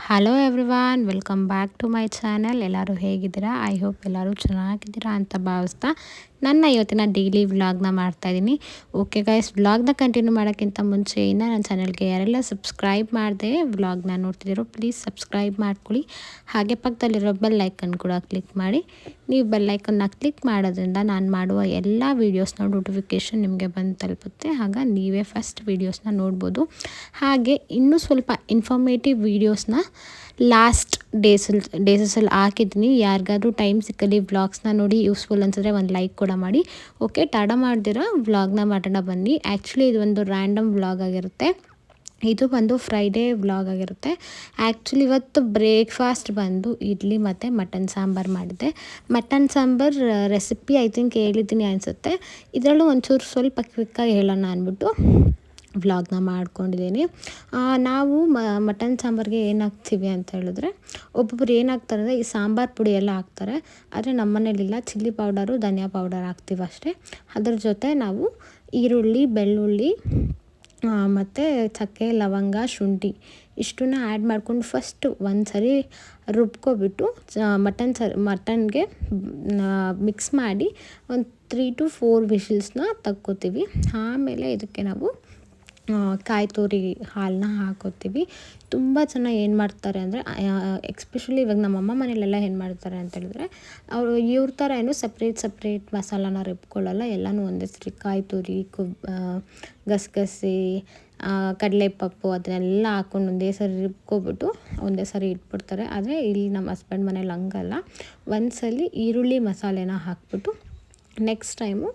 Hello everyone, welcome back to my channel. ಎಲ್ಲರೂ ಹೇಗಿದ್ದೀರಾ? I hope ಎಲ್ಲರೂ ಚೆನ್ನಾಗಿದ್ದೀರಾ ಅಂತ ಭಾವಿಸ್ತಾ ನನ್ನ ಇವತ್ತಿನ ಡೈಲಿ ವ್ಲಾಗ್ನ ಮಾಡ್ತಾಯಿದ್ದೀನಿ. ಓಕೆ ಗೈಸ್, ವ್ಲಾಗ್ನ ಕಂಟಿನ್ಯೂ ಮಾಡೋಕ್ಕಿಂತ ಮುಂಚೆ ಇನ್ನು ನನ್ನ ಚಾನಲ್ಗೆ ಯಾರೆಲ್ಲ ಸಬ್ಸ್ಕ್ರೈಬ್ ಮಾಡಿದೆ ವ್ಲಾಗ್ನ ನೋಡ್ತಿದ್ದೀರೋ ಪ್ಲೀಸ್ ಸಬ್ಸ್ಕ್ರೈಬ್ ಮಾಡ್ಕೊಳ್ಳಿ. ಹಾಗೆ ಪಕ್ಕದಲ್ಲಿರೋ ಬೆಲ್ ಐಕನ್ ಕೂಡ ಕ್ಲಿಕ್ ಮಾಡಿ. ನೀವು ಬೆಲ್ ಐಕನ್ನ ಕ್ಲಿಕ್ ಮಾಡೋದ್ರಿಂದ ನಾನು ಮಾಡುವ ಎಲ್ಲ ವೀಡಿಯೋಸ್ನ ನೋಟಿಫಿಕೇಷನ್ ನಿಮಗೆ ಬಂದು ತಲುಪುತ್ತೆ. ಆಗ ನೀವೇ ಫಸ್ಟ್ ವೀಡಿಯೋಸ್ನ ನೋಡ್ಬೋದು. ಹಾಗೆ ಇನ್ನೂ ಸ್ವಲ್ಪ ಇನ್ಫಾರ್ಮೇಟಿವ್ ವೀಡಿಯೋಸ್ನ ಲಾಸ್ಟ್ ಡೇಸಲ್ಲಿ ಹಾಕಿದ್ದೀನಿ. ಯಾರಿಗಾದ್ರೂ ಟೈಮ್ ಸಿಕ್ಕಲ್ಲಿ ವ್ಲಾಗ್ಸ್ನ ನೋಡಿ ಯೂಸ್ಫುಲ್ ಅನ್ಸಿದ್ರೆ ಒಂದು ಲೈಕ್ ಕೂಡ ಮಾಡಿ. ಓಕೆ, ತಡ ಮಾಡ್ದಿರ ವ್ಲಾಗ್ನ ಮಾಡೋಣ ಬನ್ನಿ. ಆ್ಯಕ್ಚುಲಿ ಇದು ಒಂದು ರ್ಯಾಂಡಮ್ ವ್ಲಾಗ್ ಆಗಿರುತ್ತೆ. ಇದು ಬಂದು ಫ್ರೈಡೇ ವ್ಲಾಗ್ ಆಗಿರುತ್ತೆ. ಆ್ಯಕ್ಚುಲಿ ಇವತ್ತು ಬ್ರೇಕ್ಫಾಸ್ಟ್ ಬಂದು ಇಡ್ಲಿ ಮತ್ತು ಮಟನ್ ಸಾಂಬಾರು ಮಾಡಿದ್ದೆ. Mutton sambar recipe I think ಹೇಳಿದ್ದೀನಿ ಅನಿಸುತ್ತೆ. ಇದರಲ್ಲೂ ಒಂಚೂರು ಸ್ವಲ್ಪ ಕ್ವಿಕ್ಕಾಗಿ ಹೇಳೋಣ ಅಂದ್ಬಿಟ್ಟು ವ್ಲಾಗ್ನ ಮಾಡ್ಕೊಂಡಿದ್ದೀನಿ. ನಾವು ಮಟನ್ ಸಾಂಬಾರಿಗೆ ಏನು ಹಾಕ್ತೀವಿ ಅಂತ ಹೇಳಿದ್ರೆ, ಒಬ್ಬೊಬ್ರು ಏನು ಹಾಕ್ತಾರೆ ಅಂದರೆ ಈ ಸಾಂಬಾರು ಪುಡಿ ಎಲ್ಲ ಹಾಕ್ತಾರೆ. ಆದರೆ ನಮ್ಮ ಮನೇಲಿಲ್ಲ, ಚಿಲ್ಲಿ ಪೌಡರು ಧನಿಯಾ ಪೌಡರ್ ಹಾಕ್ತೀವಿ ಅಷ್ಟೇ. ಅದ್ರ ಜೊತೆ ನಾವು ಈರುಳ್ಳಿ, ಬೆಳ್ಳುಳ್ಳಿ ಮತ್ತು ಚಕ್ಕೆ, ಲವಂಗ, ಶುಂಠಿ ಇಷ್ಟನ್ನ ಆ್ಯಡ್ ಮಾಡ್ಕೊಂಡು ಫಸ್ಟು ಒಂದು ಸರಿ ರುಬ್ಕೊಬಿಟ್ಟು ಮಟನ್ಗೆ ಮಿಕ್ಸ್ ಮಾಡಿ ಒಂದು 3 to 4 ವಿಷಲ್ಸ್ನ ತಕ್ಕೋತೀವಿ. ಆಮೇಲೆ ಇದಕ್ಕೆ ನಾವು ಕಾಯಿ ತುರಿ ಹಾಲನ್ನ ಹಾಕೋತೀವಿ. ತುಂಬ ಜನ ಏನು ಮಾಡ್ತಾರೆ ಅಂದರೆ, ಎಕ್ಸ್ಪೆಷಲಿ ಇವಾಗ ನಮ್ಮಮ್ಮ ಮನೇಲೆಲ್ಲ ಏನು ಮಾಡ್ತಾರೆ ಅಂತ ಹೇಳಿದ್ರೆ, ಇವ್ರ ಥರ ಏನು ಸಪ್ರೇಟ್ ಮಸಾಲಾನ ರುಬ್ಕೊಳ್ಳಲ್ಲ. ಎಲ್ಲನೂ ಒಂದೇ ಸರಿ ಕಾಯಿ ತುರಿ, ಗಸಗಸೆ, ಕಡಲೆಪಪ್ಪು ಅದನ್ನೆಲ್ಲ ಹಾಕ್ಕೊಂಡು ಒಂದೇ ಸರಿ ರುಬ್ಕೊಬಿಟ್ಟು ಒಂದೇ ಸರಿ ಇಟ್ಬಿಡ್ತಾರೆ. ಆದರೆ ಇಲ್ಲಿ ನಮ್ಮ ಹಸ್ಬೆಂಡ್ ಮನೇಲಿ ಹಂಗಲ್ಲ. ಒಂದು ಸಲ ಈರುಳ್ಳಿ ಮಸಾಲೆನ ಹಾಕ್ಬಿಟ್ಟು ನೆಕ್ಸ್ಟ್ ಟೈಮು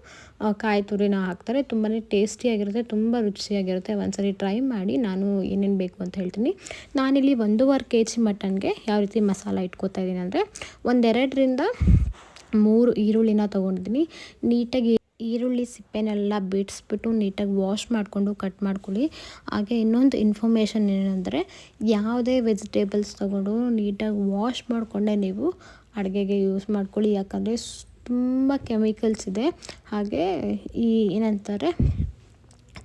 ಕಾಯಿ ತುರಿನ ಹಾಕ್ತಾರೆ. ತುಂಬಾ ಟೇಸ್ಟಿಯಾಗಿರುತ್ತೆ, ತುಂಬ ರುಚಿಯಾಗಿರುತ್ತೆ. ಒಂದ್ಸರಿ ಟ್ರೈ ಮಾಡಿ. ನಾನು ಏನೇನು ಬೇಕು ಅಂತ ಹೇಳ್ತೀನಿ. ನಾನಿಲ್ಲಿ 1.5 kg ಮಟನ್ಗೆ ಯಾವ ರೀತಿ ಮಸಾಲ ಇಟ್ಕೋತಾ ಇದ್ದೀನಿ ಅಂದರೆ, 2ರಿಂದ 3 ಈರುಳ್ಳಿನ ತೊಗೊಂಡಿದ್ದೀನಿ. ನೀಟಾಗಿ ಈರುಳ್ಳಿ ಸಿಪ್ಪೆನೆಲ್ಲ ಬಿಡಿಸ್ಬಿಟ್ಟು ನೀಟಾಗಿ ವಾಶ್ ಮಾಡಿಕೊಂಡು ಕಟ್ ಮಾಡ್ಕೊಳ್ಳಿ. ಹಾಗೆ ಇನ್ನೊಂದು ಇನ್ಫಾರ್ಮೇಷನ್ ಏನಂದರೆ, ಯಾವುದೇ ವೆಜಿಟೇಬಲ್ಸ್ ತೊಗೊಂಡು ನೀಟಾಗಿ ವಾಶ್ ಮಾಡಿಕೊಂಡೆ ನೀವು ಅಡುಗೆಗೆ ಯೂಸ್ ಮಾಡ್ಕೊಳ್ಳಿ. ಯಾಕಂದರೆ ತುಂಬ ಕೆಮಿಕಲ್ಸ್ ಇದೆ. ಹಾಗೆ ಏನಂತಾರೆ,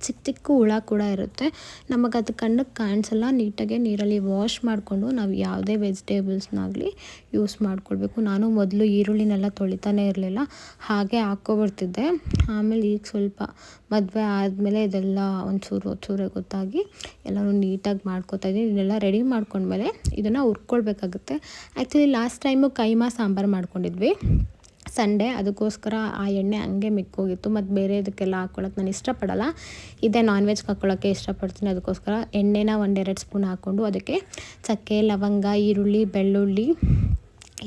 ಚಿಕ್ಕ ಹುಳ ಕೂಡ ಇರುತ್ತೆ. ನಮಗೆ ಅದು ಕಣ್ಣಿಗೆ ಕಾಣಿಸಲ್ಲ. ನೀಟಾಗೆ ನೀರಲ್ಲಿ ವಾಶ್ ಮಾಡಿಕೊಂಡು ನಾವು ಯಾವುದೇ ವೆಜಿಟೇಬಲ್ಸ್ನಾಗಲಿ ಯೂಸ್ ಮಾಡ್ಕೊಳ್ಬೇಕು. ನಾನು ಮೊದಲು ಈರುಳ್ಳಿನೆಲ್ಲ ತೊಳಿತಾನೆ ಇರಲಿಲ್ಲ, ಹಾಗೆ ಹಾಕ್ಕೊಬಿಡ್ತಿದ್ದೆ. ಆಮೇಲೆ ಈಗ ಸ್ವಲ್ಪ ಮದುವೆ ಆದಮೇಲೆ ಇದೆಲ್ಲ ಒಂಚೂರು ಗೊತ್ತಾಗಿ ಎಲ್ಲನೂ ನೀಟಾಗಿ ಮಾಡ್ಕೊತಾ ಇದ್ದೀನಿ. ಇದನ್ನೆಲ್ಲ ರೆಡಿ ಮಾಡ್ಕೊಂಡ್ಮೇಲೆ ಇದನ್ನು ಹುರ್ಕೊಳ್ಬೇಕಾಗುತ್ತೆ. Actually last time keema sambar ಮಾಡ್ಕೊಂಡಿದ್ವಿ ಸಂಡೇ. ಅದಕ್ಕೋಸ್ಕರ ಆ ಎಣ್ಣೆ ಹಂಗೆ ಮಿಕ್ಕೋಗಿತ್ತು. ಮತ್ತು ಬೇರೆ ಇದಕ್ಕೆಲ್ಲ ಹಾಕ್ಕೊಳ್ಳೋಕೆ ನಾನು ಇಷ್ಟಪಡಲ್ಲ. ಇದೇ ನಾನ್ ವೆಜ್ಗೆ ಹಾಕ್ಕೊಳ್ಳೋಕ್ಕೆ ಇಷ್ಟಪಡ್ತೀನಿ. ಅದಕ್ಕೋಸ್ಕರ ಎಣ್ಣೆನ 1-2 ಸ್ಪೂನ್ ಹಾಕ್ಕೊಂಡು ಅದಕ್ಕೆ ಚಕ್ಕೆ, ಲವಂಗ, ಈರುಳ್ಳಿ, ಬೆಳ್ಳುಳ್ಳಿ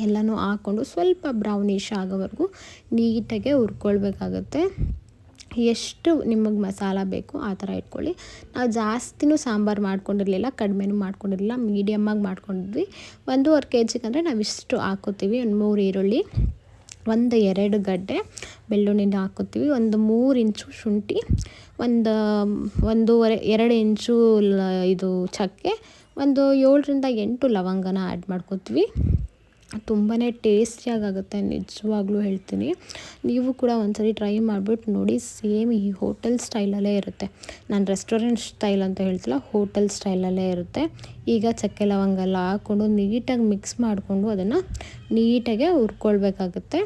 ಎಲ್ಲನೂ ಹಾಕ್ಕೊಂಡು ಸ್ವಲ್ಪ ಬ್ರೌನಿಶ್ ಆಗೋವರೆಗೂ ನೀಟಾಗೆ ಹುರ್ಕೊಳ್ಬೇಕಾಗತ್ತೆ. ಎಷ್ಟು ನಿಮಗೆ ಮಸಾಲ ಬೇಕು ಆ ಥರ ಇಟ್ಕೊಳ್ಳಿ. ನಾವು ಜಾಸ್ತಿನೂ ಸಾಂಬಾರು ಮಾಡ್ಕೊಂಡಿರಲಿಲ್ಲ, ಕಡಿಮೆನೂ ಮಾಡ್ಕೊಂಡಿರಲಿಲ್ಲ, ಮೀಡಿಯಮ್ಮಾಗಿ ಮಾಡ್ಕೊಂಡಿದ್ವಿ. 1.5 kg ಅಂದರೆ ನಾವು ಇಷ್ಟು ಹಾಕೋತೀವಿ. ಒಂದು 3 ಈರುಳ್ಳಿ, 1-2 ಗಡ್ಡೆ ಬೆಳ್ಳುಳ್ಳಿನ ಹಾಕೋತೀವಿ, ಒಂದು 3 ಇಂಚು ಶುಂಠಿ, 2 ಇಂಚು ಇದು ಚಕ್ಕೆ, ಒಂದು 7ರಿಂದ 8 ಲವಂಗನ ಆ್ಯಡ್ ಮಾಡ್ಕೋತೀವಿ. ತುಂಬಾ ಟೇಸ್ಟಿಯಾಗುತ್ತೆ, ನಿಜವಾಗ್ಲೂ ಹೇಳ್ತೀನಿ. ನೀವು ಕೂಡ ಒಂದ್ಸರಿ ಟ್ರೈ ಮಾಡಿಬಿಟ್ಟು ನೋಡಿ. ಸೇಮ್ ಈ ಹೋಟೆಲ್ ಸ್ಟೈಲಲ್ಲೇ ಇರುತ್ತೆ. ನಾನು ರೆಸ್ಟೋರೆಂಟ್ ಸ್ಟೈಲ್ ಅಂತ ಹೇಳ್ತಿಲ್ಲ, ಹೋಟೆಲ್ ಸ್ಟೈಲಲ್ಲೇ ಇರುತ್ತೆ. ಈಗ ಚಕ್ಕೆ ಲವಂಗ ಎಲ್ಲ ಹಾಕ್ಕೊಂಡು ನೀಟಾಗಿ ಮಿಕ್ಸ್ ಮಾಡಿಕೊಂಡು ಅದನ್ನು ನೀಟಾಗೆ ಹುರ್ಕೊಳ್ಬೇಕಾಗುತ್ತೆ.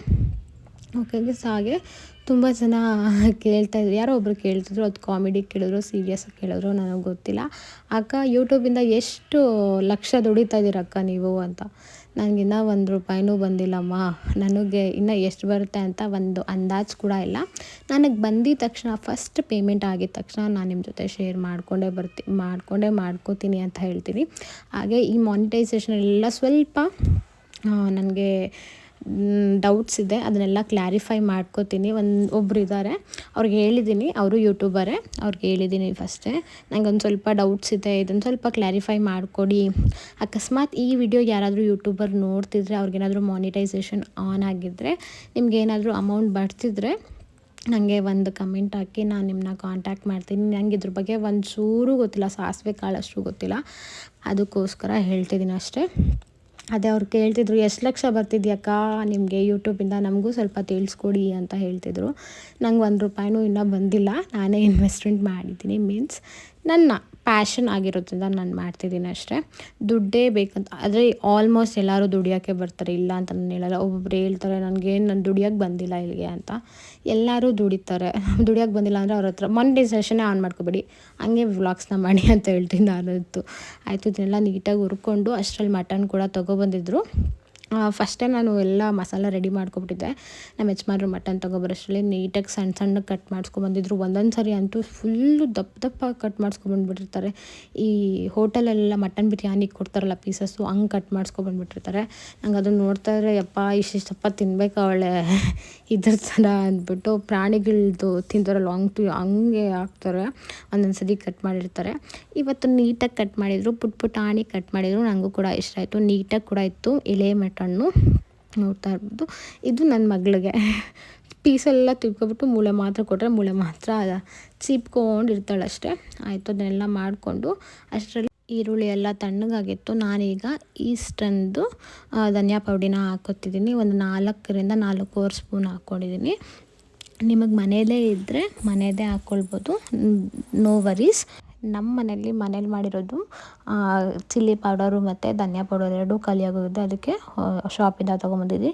ಓಕೆ ಗೈಸ್, ಹಾಗೆ ತುಂಬ ಜನ ಕೇಳ್ತಾಯಿದ್ರು, ಯಾರೋ ಒಬ್ರು ಕೇಳ್ತಿದ್ರು, ಅದು ಕಾಮಿಡಿ ಕೇಳಿದ್ರು ಸೀರಿಯಸ್ಸಾಗಿ ಕೇಳಿದ್ರು ನನಗೆ ಗೊತ್ತಿಲ್ಲ. ಅಕ್ಕ, ಯೂಟ್ಯೂಬಿಂದ ಎಷ್ಟು ಲಕ್ಷ ದುಡಿತಾ ಇದ್ದೀರಕ್ಕ ನೀವು ಅಂತ. ನನಗಿನ್ನೂ 1 ರೂಪಾಯಿನೂ ಬಂದಿಲ್ಲಮ್ಮ. ನನಗೆ ಇನ್ನೂ ಎಷ್ಟು ಬರುತ್ತೆ ಅಂತ ಒಂದು ಅಂದಾಜು ಕೂಡ ಇಲ್ಲ. ನನಗೆ ಬಂದಿದ್ದ ತಕ್ಷಣ, ಫಸ್ಟ್ ಪೇಮೆಂಟ್ ಆಗಿದ ತಕ್ಷಣ ನಾನು ನಿಮ್ಮ ಜೊತೆ ಶೇರ್ ಮಾಡ್ಕೋತೀನಿ ಅಂತ ಹೇಳ್ತೀನಿ. ಹಾಗೆ ಈ ಮಾನಿಟೈಸೇಷನ್ ಎಲ್ಲ ಸ್ವಲ್ಪ ನನಗೆ ಡೌಟ್ಸ್ ಇದೆ, ಅದನ್ನೆಲ್ಲ ಕ್ಲಾರಿಫೈ ಮಾಡ್ಕೋತೀನಿ. ಒಬ್ಬರು ಇದ್ದಾರೆ, ಅವ್ರಿಗೆ ಹೇಳಿದ್ದೀನಿ, ಅವರು ಯೂಟ್ಯೂಬರೇ, ಅವ್ರಿಗೆ ಹೇಳಿದ್ದೀನಿ ಫಸ್ಟೇ, ನನಗೊಂದು ಸ್ವಲ್ಪ ಡೌಟ್ಸ್ ಇದೆ, ಇದನ್ನು ಸ್ವಲ್ಪ ಕ್ಲಾರಿಫೈ ಮಾಡಿಕೊಡಿ. ಅಕಸ್ಮಾತ್ ಈ ವಿಡಿಯೋ ಯಾರಾದರೂ ಯೂಟ್ಯೂಬರ್ ನೋಡ್ತಿದ್ರೆ, ಅವ್ರಿಗೇನಾದರೂ ಮಾನಿಟೈಸೇಷನ್ ಆನ್ ಆಗಿದ್ದರೆ, ನಿಮಗೇನಾದರೂ ಅಮೌಂಟ್ ಬರ್ತಿದ್ರೆ ನನಗೆ ಒಂದು ಕಮೆಂಟ್ ಹಾಕಿ, ನಾನು ನಿಮ್ಮನ್ನ ಕಾಂಟ್ಯಾಕ್ಟ್ ಮಾಡ್ತೀನಿ. ನನಗೆ ಇದ್ರ ಬಗ್ಗೆ ಒಂಚೂರು ಗೊತ್ತಿಲ್ಲ, ಸಾಸಿವೆ ಕಾಳಷ್ಟು ಗೊತ್ತಿಲ್ಲ, ಅದಕ್ಕೋಸ್ಕರ ಹೇಳ್ತಿದ್ದೀನಿ ಅಷ್ಟೇ. ಅದೇ ಅವ್ರು ಕೇಳ್ತಿದ್ರು, ಎಷ್ಟು ಲಕ್ಷ ಬರ್ತಿದ್ಯಕ್ಕ ನಿಮಗೆ ಯೂಟ್ಯೂಬಿಂದ, ನಮಗೂ ಸ್ವಲ್ಪ ತಿಳಿಸ್ಕೊಡಿ ಅಂತ ಹೇಳ್ತಿದ್ರು. ನಂಗೆ 1 ರೂಪಾಯಿನೂ ಇನ್ನೂ ಬಂದಿಲ್ಲ. ನಾನೇ ಇನ್ವೆಸ್ಟ್ಮೆಂಟ್ ಮಾಡಿದ್ದೀನಿ, ಮೀನ್ಸ್ ನನ್ನ ಪ್ಯಾಷನ್ ಆಗಿರೋದ್ರಿಂದ ನಾನು ಮಾಡ್ತಿದ್ದೀನಿ ಅಷ್ಟೇ. ದುಡ್ಡೇ ಬೇಕಂತ ಆದರೆ ಆಲ್ಮೋಸ್ಟ್ ಎಲ್ಲರೂ ದುಡಿಯೋಕ್ಕೆ ಬರ್ತಾರೆ, ಇಲ್ಲ ಅಂತ ನಾನು ಹೇಳಲ್ಲ. ಒಬ್ಬೊಬ್ರು ಹೇಳ್ತಾರೆ ನನಗೇನು ನಾನು ದುಡಿಯೋಕ್ಕೆ ಬಂದಿಲ್ಲ ಇಲ್ಲಿಗೆ ಅಂತ. ಎಲ್ಲರೂ ದುಡಿತಾರೆ. ದುಡಿಯೋಕ್ಕೆ ಬಂದಿಲ್ಲ ಅಂದರೆ ಅವ್ರ ಹತ್ರ ಮಾನಿಟೈಸೇಷನ್ನೇ ಆನ್ ಮಾಡ್ಕೊಬೇಡಿ, ಹಂಗೆ ವ್ಲಾಗ್ಸ್ನ ಮಾಡಿ ಅಂತ ಹೇಳ್ತೀನಿ ನಾನಂತೂ. ಆಯಿತು, ಇದನ್ನೆಲ್ಲ ನೀಟಾಗಿ ಹುರ್ಕೊಂಡು ಅಷ್ಟರಲ್ಲಿ ಮಟನ್ ಕೂಡ ತೊಗೊಬಂದಿದ್ರು. ಫಸ್ಟೇ ನಾನು ಎಲ್ಲ ಮಸಾಲ ರೆಡಿ ಮಾಡ್ಕೊಬಿಟ್ಟಿದ್ದೆ. ನಮ್ಮ ಯಜಮಾನ್ರು ಮಟನ್ ತೊಗೊಬರೋಷ್ಟರಲ್ಲಿ ನೀಟಾಗಿ ಸಣ್ಣ ಸಣ್ಣಗೆ ಕಟ್ ಮಾಡಿಸ್ಕೊಂಬಂದಿದ್ರು. ಒಂದೊಂದು ಸರಿ ಅಂತೂ ಫುಲ್ಲು ದಪ್ಪ ದಪ್ಪ ಕಟ್ ಮಾಡಿಸ್ಕೊಂಬಂದ್ಬಿಟ್ಟಿರ್ತಾರೆ. ಈ ಹೋಟೆಲಲ್ಲೆಲ್ಲ ಮಟನ್ ಬಿರಿಯಾನಿ ಕೊಡ್ತಾರಲ್ಲ ಪೀಸಸ್ಸು, ಹಂಗೆ ಕಟ್ ಮಾಡಿಸ್ಕೊಬಂದ್ಬಿಟ್ಟಿರ್ತಾರೆ. ನಂಗೆ ಅದನ್ನು ನೋಡ್ತಾ ಇದ್ರೆ ಯಪ್ಪ ಇಷ್ಟಿಷ್ಟಪ್ಪ ತಿನ್ಬೇಕು ಅವಳೆ ಇದ್ರ ಥರ ಅಂದ್ಬಿಟ್ಟು. ಪ್ರಾಣಿಗಳದ್ದು ತಿಂತಾರಲ್ಲ ಹಂಗೆ ಹಾಕ್ತಾರೆ, ಒಂದೊಂದು ಸರಿ ಕಟ್ ಮಾಡಿರ್ತಾರೆ. ಇವತ್ತು ನೀಟಾಗಿ ಕಟ್ ಮಾಡಿದರು, ಪುಟ್ಟಾಣಿ ಕಟ್ ಮಾಡಿದರು. ನನಗೂ ಕೂಡ ಇಷ್ಟ ಆಯಿತು, ನೀಟಾಗಿ ಕೂಡ ಇತ್ತು ಎಳೆ ಮಟನ್ನು. ನೋಡ್ತಾ ಇರ್ಬೋದು, ಇದು ನನ್ನ ಮಗಳಿಗೆ ಪೀಸೆಲ್ಲ ತಿಳ್ಕೊಬಿಟ್ಟು ಮೂಳೆ ಮಾತ್ರ ಕೊಟ್ಟರೆ ಮೂಳೆ ಮಾತ್ರ ಚೀಪ್ಕೊಂಡಿರ್ತಾಳೆ ಅಷ್ಟೇ. ಆಯಿತು, ಅದನ್ನೆಲ್ಲ ಮಾಡಿಕೊಂಡು ಅಷ್ಟರಲ್ಲಿ ಈರುಳ್ಳಿ ಎಲ್ಲ ತಣ್ಣಗಾಗಿತ್ತು. ನಾನೀಗ ಈಸ್ಟಂದು ಧನಿಯಾ ಪೌಡಿನ ಹಾಕೋತಿದ್ದೀನಿ. ಒಂದು 4 ಸ್ಪೂನ್ ಹಾಕ್ಕೊಂಡಿದ್ದೀನಿ. ನಿಮಗೆ ಮನೆಯಲ್ಲೇ ಇದ್ದರೆ ಮನೆಯದೇ ಹಾಕ್ಕೊಳ್ಬೋದು, ನೋ ವರೀಸ್. ನಮ್ಮ ಮನೇಲಿ ಮಾಡಿರೋದು ಚಿಲ್ಲಿ ಪೌಡರು ಮತ್ತು ಧನಿಯಾ ಪೌಡರ್ ಎರಡೂ ಖಾಲಿಯಾಗೋಗಿದೆ. ಅದಕ್ಕೆ ಶಾಪಿಂದ ತೊಗೊಂಬಂದಿದ್ವಿ.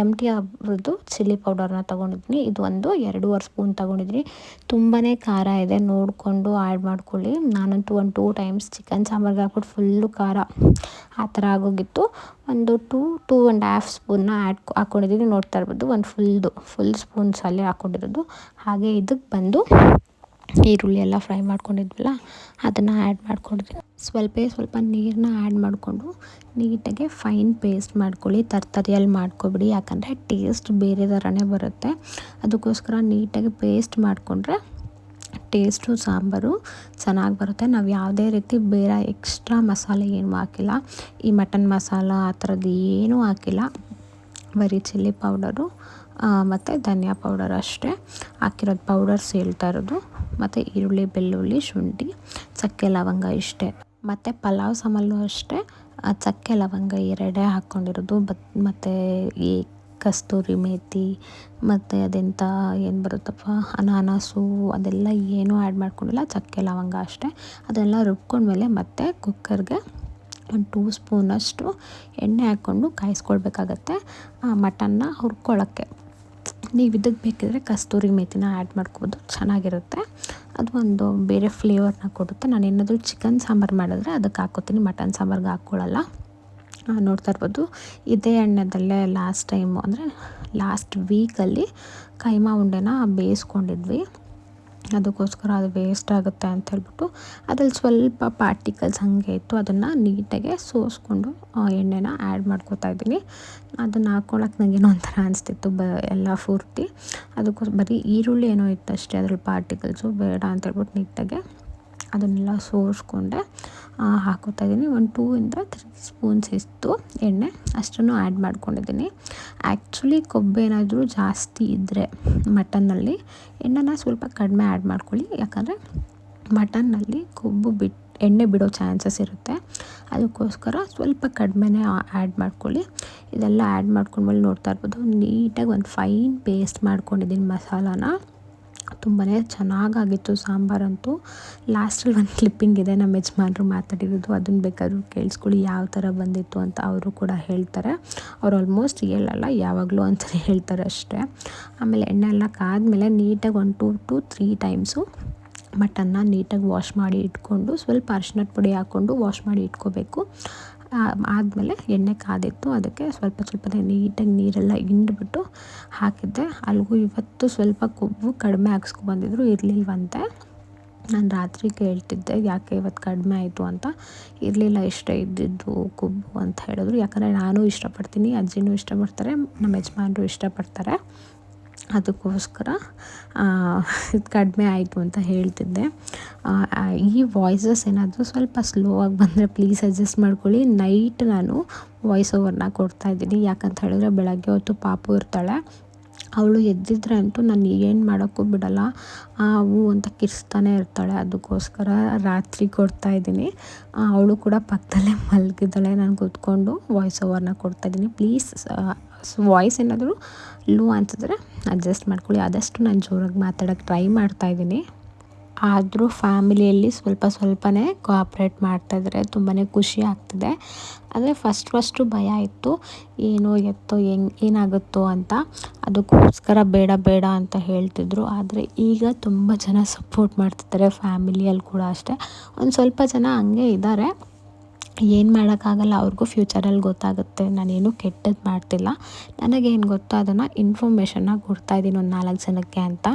MT ಅವ್ರದ್ದು ಚಿಲ್ಲಿ ಪೌಡರ್ನ ತೊಗೊಂಡಿದ್ದೀನಿ. ಇದು ಒಂದು 2.5 ಸ್ಪೂನ್ ತೊಗೊಂಡಿದ್ದೀನಿ. ತುಂಬಾ ಖಾರ ಇದೆ, ನೋಡಿಕೊಂಡು ಆ್ಯಡ್ ಮಾಡ್ಕೊಳ್ಳಿ. ನಾನಂತೂ 2 ಟೈಮ್ಸ್ ಚಿಕನ್ ಸಾಂಬಾರ್ಗೆ ಹಾಕ್ಬಿಟ್ಟು ಫುಲ್ಲು ಖಾರ ಆ ಥರ ಆಗೋಗಿತ್ತು. ಒಂದು 2.5 ಸ್ಪೂನ್ನ ಹಾಕ್ಕೊಂಡಿದ್ದೀನಿ. ನೋಡ್ತಾ ಇರ್ಬೋದು, ಒಂದು ಫುಲ್ ಸ್ಪೂನ್ಸಲ್ಲೇ ಹಾಕ್ಕೊಂಡಿರೋದು. ಹಾಗೆ ಇದಕ್ಕೆ ಬಂದು ಈರುಳ್ಳಿ ಎಲ್ಲ ಫ್ರೈ ಮಾಡ್ಕೊಂಡಿದ್ವಲ್ಲ ಅದನ್ನು ಆ್ಯಡ್ ಮಾಡ್ಕೊಂಡಿದ್ವಿ. ಸ್ವಲ್ಪ ನೀರನ್ನ ಆ್ಯಡ್ ಮಾಡಿಕೊಂಡು ನೀಟಾಗಿ ಫೈನ್ ಪೇಸ್ಟ್ ಮಾಡ್ಕೊಳ್ಳಿ. ತರಿಯಲ್ಲಿ ಮಾಡ್ಕೊಬಿಡಿ, ಯಾಕಂದರೆ ಟೇಸ್ಟ್ ಬೇರೆ ಥರನೇ ಬರುತ್ತೆ. ಅದಕ್ಕೋಸ್ಕರ ನೀಟಾಗಿ ಪೇಸ್ಟ್ ಮಾಡಿಕೊಂಡ್ರೆ ಟೇಸ್ಟು ಸಾಂಬಾರು ಚೆನ್ನಾಗಿ ಬರುತ್ತೆ. ನಾವು ಯಾವುದೇ ರೀತಿ ಬೇರೆ ಎಕ್ಸ್ಟ್ರಾ ಮಸಾಲೆ ಏನೂ ಹಾಕಿಲ್ಲ. ಈ ಮಟನ್ ಮಸಾಲ ಆ ಥರದ್ದು ಏನೂ ಹಾಕಿಲ್ಲ. ಬರೀ ಚಿಲ್ಲಿ ಪೌಡರು ಮತ್ತು ಧನಿಯಾ ಪೌಡರ್ ಅಷ್ಟೇ ಹಾಕಿರೋದು, ಪೌಡರ್ಸ್ ಹೇಳ್ತಾ ಇರೋದು. ಮತ್ತು ಈರುಳ್ಳಿ, ಬೆಳ್ಳುಳ್ಳಿ, ಶುಂಠಿ, ಚಕ್ಕೆ, ಲವಂಗ ಇಷ್ಟೇ. ಮತ್ತು ಪಲಾವ್ ಸಾಮಾನು ಅಷ್ಟೇ ಚಕ್ಕೆ, ಲವಂಗ 2 ಹಾಕ್ಕೊಂಡಿರೋದು. ಮತ್ತು ಈ ಕಸ್ತೂರಿ ಮೇಥಿ ಮತ್ತು ಅದೆಂಥ ಏನು ಬರುತ್ತಪ್ಪ ಅನಾನಸು ಅದೆಲ್ಲ ಏನೂ ಆ್ಯಡ್ ಮಾಡ್ಕೊಂಡಿಲ್ಲ, ಚಕ್ಕೆ ಲವಂಗ ಅಷ್ಟೇ. ಅದೆಲ್ಲ ರುಬ್ಕೊಂಡ್ಮೇಲೆ ಮತ್ತೆ ಕುಕ್ಕರ್ಗೆ ಒಂದು 2 ಸ್ಪೂನಷ್ಟು ಎಣ್ಣೆ ಹಾಕ್ಕೊಂಡು ಕಾಯಿಸ್ಕೊಳ್ಬೇಕಾಗತ್ತೆ ಮಟನ್ನ ಹುರ್ಕೊಳ್ಳೋಕ್ಕೆ. ನೀವು ಇದಕ್ಕೆ ಬೇಕಿದ್ರೆ ಕಸ್ತೂರಿ ಮೇಥಿನ ಆ್ಯಡ್ ಮಾಡ್ಕೋಬೋದು, ಚೆನ್ನಾಗಿರುತ್ತೆ. ಅದು ಒಂದು ಬೇರೆ ಫ್ಲೇವರ್ನ ಕೊಡುತ್ತೆ. ನಾನು ಏನಾದರೂ ಚಿಕನ್ ಸಾಂಬಾರು ಮಾಡಿದ್ರೆ ಅದಕ್ಕೆ ಹಾಕ್ಕೋತೀನಿ, ಮಟನ್ ಸಾಂಬಾರ್ಗೆ ಹಾಕ್ಕೊಳ್ಳಲ್ಲ. ನೋಡ್ತಾ ಇರ್ಬೋದು, ಇದೇ ಎಣ್ಣೆದಲ್ಲೇ ಲಾಸ್ಟ್ ವೀಕಲ್ಲಿ ಕೈಮಾ ಉಂಡೆನ ಬೇಯಿಸ್ಕೊಂಡಿದ್ವಿ. ಅದಕ್ಕೋಸ್ಕರ ಅದು ವೇಸ್ಟ್ ಆಗುತ್ತೆ ಅಂತ ಹೇಳ್ಬಿಟ್ಟು ಅದ್ರಲ್ಲಿ ಸ್ವಲ್ಪ ಪಾರ್ಟಿಕಲ್ಸ್ ಹಾಗೆ ಇತ್ತು. ಅದನ್ನು ನೀಟಾಗಿ ಸೋಸ್ಕೊಂಡು ಎಣ್ಣೆನ ಆ್ಯಡ್ ಮಾಡ್ಕೋತಾ ಇದ್ದೀನಿ. ಅದನ್ನು ಹಾಕ್ಕೊಳಕ್ಕೆ ನನಗೇನೋ ಒಂಥರ ಅನಿಸ್ತಿತ್ತು ಎಲ್ಲ ಪೂರ್ತಿ. ಅದಕ್ಕೋಸ್ಕರ ಬರೀ ಈರುಳ್ಳಿ ಏನೋ ಇತ್ತು ಅಷ್ಟೇ ಅದ್ರಲ್ಲಿ ಪಾರ್ಟಿಕಲ್ಸು, ಬೇಡ ಅಂತ ಹೇಳ್ಬಿಟ್ಟು ನೀಟಾಗೆ ಅದನ್ನೆಲ್ಲ ಸೋಸ್ಕೊಂಡೆ ಹಾಕೋತಾ ಇದ್ದೀನಿ. ಒಂದು 2-3 ಸ್ಪೂನ್ಸ್ ಇತ್ತು ಎಣ್ಣೆ, ಅಷ್ಟನ್ನು ಆ್ಯಡ್ ಮಾಡ್ಕೊಂಡಿದ್ದೀನಿ. ಆ್ಯಕ್ಚುಲಿ ಕೊಬ್ಬೇನಾದರೂ ಜಾಸ್ತಿ ಇದ್ದರೆ ಮಟನ್ನಲ್ಲಿ ಎಣ್ಣೆನ ಸ್ವಲ್ಪ ಕಡಿಮೆ ಆ್ಯಡ್ ಮಾಡ್ಕೊಳ್ಳಿ, ಯಾಕಂದರೆ ಮಟನ್ನಲ್ಲಿ ಎಣ್ಣೆ ಬಿಡೋ ಚಾನ್ಸಸ್ ಇರುತ್ತೆ. ಅದಕ್ಕೋಸ್ಕರ ಸ್ವಲ್ಪ ಕಡಿಮೆನೇ ಆ್ಯಡ್ ಮಾಡ್ಕೊಳ್ಳಿ. ಇದೆಲ್ಲ ಆ್ಯಡ್ ಮಾಡ್ಕೊಂಡ್ಮೇಲೆ ನೋಡ್ತಾ ಇರ್ಬೋದು, ನೀಟಾಗಿ ಒಂದು ಫೈನ್ ಪೇಸ್ಟ್ ಮಾಡ್ಕೊಂಡಿದ್ದೀನಿ ಮಸಾಲಾನ. ತುಂಬಾ ಚೆನ್ನಾಗಾಗಿತ್ತು ಸಾಂಬಾರಂತೂ. ಲಾಸ್ಟಲ್ಲಿ ಒಂದು ಕ್ಲಿಪ್ಪಿಂಗ್ ಇದೆ, ನಮ್ಮ ಯಜಮಾನ್ರು ಮಾತಾಡಿರೋದು, ಅದನ್ನು ಬೇಕಾದ್ರೂ ಕೇಳಿಸ್ಕೊಳ್ಳಿ ಯಾವ ಥರ ಬಂದಿತ್ತು ಅಂತ. ಅವರು ಕೂಡ ಹೇಳ್ತಾರೆ. ಅವ್ರು ಆಲ್ಮೋಸ್ಟ್ ಹೇಳಲ್ಲ, ಯಾವಾಗಲೂ ಅಂತಲೇ ಹೇಳ್ತಾರೆ ಅಷ್ಟೇ. ಆಮೇಲೆ ಎಣ್ಣೆ ಎಲ್ಲ ಕಾದ್ಮೇಲೆ ನೀಟಾಗಿ 1 to 3 ಟೈಮ್ಸು ಮಟನ್ನ ನೀಟಾಗಿ ವಾಶ್ ಮಾಡಿ ಇಟ್ಕೊಂಡು ಸ್ವಲ್ಪ ಅರಿಶಿನದ ಪುಡಿ ಹಾಕ್ಕೊಂಡು ವಾಶ್ ಮಾಡಿ ಇಟ್ಕೋಬೇಕು. ಆದಮೇಲೆ ಎಣ್ಣೆ ಕಾದಿತ್ತು, ಅದಕ್ಕೆ ಸ್ವಲ್ಪ ನೀಟಾಗಿ ನೀರೆಲ್ಲ ಹಿಂಡ್ಬಿಟ್ಟು ಹಾಕಿದ್ದೆ. ಅಲ್ಲಿಗೂ ಇವತ್ತು ಸ್ವಲ್ಪ ಕೊಬ್ಬು ಕಡಿಮೆ ಹಾಕ್ಸ್ಕೊಬಂದಿದ್ರು, ಇರಲಿಲ್ವಂತೆ. ನಾನು ರಾತ್ರಿ ಕೇಳ್ತಿದ್ದೆ ಯಾಕೆ ಇವತ್ತು ಕಡಿಮೆ ಆಯಿತು ಅಂತ. ಇರಲಿಲ್ಲ, ಇಷ್ಟೇ ಇದ್ದಿದ್ದು ಕೊಬ್ಬು ಅಂತ ಹೇಳಿದ್ರು. ಯಾಕಂದರೆ ನಾನು ಇಷ್ಟಪಡ್ತೀನಿ, ಅಜ್ಜಿನೂ ಇಷ್ಟಪಡ್ತಾರೆ, ನಮ್ಮ ಯಜಮಾನ್ರು ಇಷ್ಟಪಡ್ತಾರೆ. ಅದಕ್ಕೋಸ್ಕರ ಇದು ಕಡಿಮೆ ಆಯಿತು ಅಂತ ಹೇಳ್ತಿದ್ದೆ. ಈ ವಾಯ್ಸಸ್ ಏನಾದರೂ ಸ್ವಲ್ಪ ಸ್ಲೋ ಆಗಿ ಬಂದರೆ ಪ್ಲೀಸ್ ಅಡ್ಜಸ್ಟ್ ಮಾಡ್ಕೊಳ್ಳಿ. ನೈಟ್ ನಾನು ವಾಯ್ಸ್ ಓವರ್ನ ಕೊಡ್ತಾಯಿದ್ದೀನಿ, ಯಾಕಂತ ಹೇಳಿದ್ರೆ ಬೆಳಗ್ಗೆ ಹೊತ್ತು ಪಾಪು ಇರ್ತಾಳೆ. ಅವಳು ಎದ್ದಿದ್ರೆ ಅಂತೂ ನಾನು ಏನು ಮಾಡೋಕ್ಕೂ ಬಿಡಲ್ಲ, ಹೂ ಅಂತ ಕಿರ್ಸ್ತಾನೆ ಇರ್ತಾಳೆ. ಅದಕ್ಕೋಸ್ಕರ ರಾತ್ರಿ ಕೊಡ್ತಾಯಿದ್ದೀನಿ. ಅವಳು ಕೂಡ ಪಕ್ಕದಲ್ಲೇ ಮಲಗಿದ್ದಾಳೆ, ನಾನು ಕೂತ್ಕೊಂಡು ವಾಯ್ಸ್ ಓವರ್ನ ಕೊಡ್ತಾಯಿದ್ದೀನಿ. ಪ್ಲೀಸ್ ವಾಯ್ಸ್ ಏನಾದರೂ ಲೋ ಅನ್ಸಿದ್ರೆ ಅಡ್ಜಸ್ಟ್ ಮಾಡ್ಕೊಳ್ಳಿ. ಆದಷ್ಟು ನಾನು ಜೋರಾಗಿ ಮಾತಾಡೋಕ್ಕೆ ಟ್ರೈ ಮಾಡ್ತಾಯಿದ್ದೀನಿ. ಆದರೂ ಫ್ಯಾಮಿಲಿಯಲ್ಲಿ ಸ್ವಲ್ಪ ಸ್ವಲ್ಪನೇ ಕೋಆಪ್ರೇಟ್ ಮಾಡ್ತಾಯಿದ್ದಾರೆ. ತುಂಬಾ ಖುಷಿ ಆಗ್ತಿದೆ. ಆದರೆ ಫಸ್ಟು ಭಯ ಇತ್ತು, ಏನೋ ಎತ್ತೋ ಏನಾಗುತ್ತೋ ಅಂತ. ಅದಕ್ಕೋಸ್ಕರ ಬೇಡ ಬೇಡ ಅಂತ ಹೇಳ್ತಿದ್ರು. ಆದರೆ ಈಗ ತುಂಬ ಜನ ಸಪೋರ್ಟ್ ಮಾಡ್ತಿದ್ದಾರೆ, ಫ್ಯಾಮಿಲಿಯಲ್ಲಿ ಕೂಡ ಅಷ್ಟೇ. ಒಂದು ಸ್ವಲ್ಪ ಜನ ಹಂಗೆ ಇದ್ದಾರೆ. ಏನು ಮಾಡೋಕ್ಕಾಗಲ್ಲ, ಅವ್ರಿಗೂ ಫ್ಯೂಚರಲ್ಲಿ ಗೊತ್ತಾಗುತ್ತೆ. ನಾನೇನು ಕೆಟ್ಟದ್ದು ಮಾಡ್ತಿಲ್ಲ, ನನಗೇನು ಗೊತ್ತೋ ಅದನ್ನು ಇನ್ಫಾರ್ಮೇಷನ್ನ ಕೊಡ್ತಾಯಿದ್ದೀನಿ ಒಂದು 4 ಜನಕ್ಕೆ ಅಂತ.